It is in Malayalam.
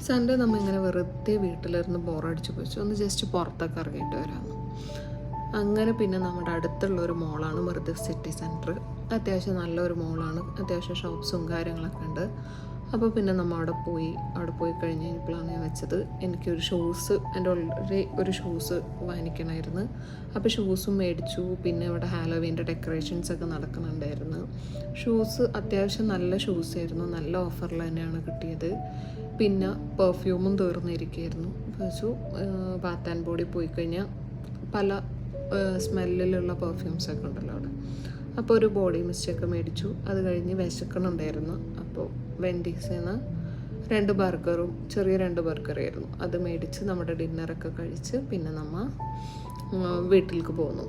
സൺഡേ നമ്മൾ ഇങ്ങനെ വെറുതെ വീട്ടിലിരുന്ന് ബോറടിച്ച് പോയിച്ചു ഒന്ന് ജസ്റ്റ് പുറത്തൊക്കെ ഇറങ്ങിയിട്ട് വരാമെന്ന്. അങ്ങനെ പിന്നെ നമ്മുടെ അടുത്തുള്ളൊരു മോളാണ് മൃദുക് സിറ്റി സെൻറ്റർ. അത്യാവശ്യം നല്ലൊരു മോളാണ്, അത്യാവശ്യം ഷോപ്സും കാര്യങ്ങളൊക്കെ ഉണ്ട്. അപ്പോൾ പിന്നെ നമ്മൾ അവിടെ പോയി കഴിഞ്ഞ് കഴിഞ്ഞപ്പോഴാണ് ഞാൻ വെച്ചത് എനിക്കൊരു ഷൂസ്, എൻ്റെ ഓൾറെഡി ഒരു ഷൂസ് വാങ്ങിക്കണമായിരുന്നു. അപ്പോൾ ഷൂസും മേടിച്ചു. പിന്നെ ഇവിടെ ഹാലോവീൻ്റെ ഡെക്കറേഷൻസൊക്കെ നടക്കുന്നുണ്ടായിരുന്നു. ഷൂസ് അത്യാവശ്യം നല്ല ഷൂസായിരുന്നു, നല്ല ഓഫറിൽ തന്നെയാണ് കിട്ടിയത്. പിന്നെ പെർഫ്യൂമും തീർന്നിരിക്കുകയായിരുന്നു. വെച്ചു ബാത്ത് ആൻഡ് ബോഡി പോയി കഴിഞ്ഞാൽ പല സ്മെല്ലിലുള്ള പെർഫ്യൂംസൊക്കെ ഉണ്ടല്ലോ അവിടെ. അപ്പോൾ ഒരു ബോഡി മിസ്റ്റൊക്കെ മേടിച്ചു. അത് കഴിഞ്ഞ് വിശക്കണുണ്ടായിരുന്നു. അപ്പോൾ വെൻഡീസിൽ നിന്ന് 2 ബർഗറും ചെറിയ 2 ബർഗറായിരുന്നു അത് മേടിച്ച് നമ്മുടെ ഡിന്നറൊക്കെ കഴിച്ച് പിന്നെ നമ്മൾ വീട്ടിലേക്ക് പോന്നു.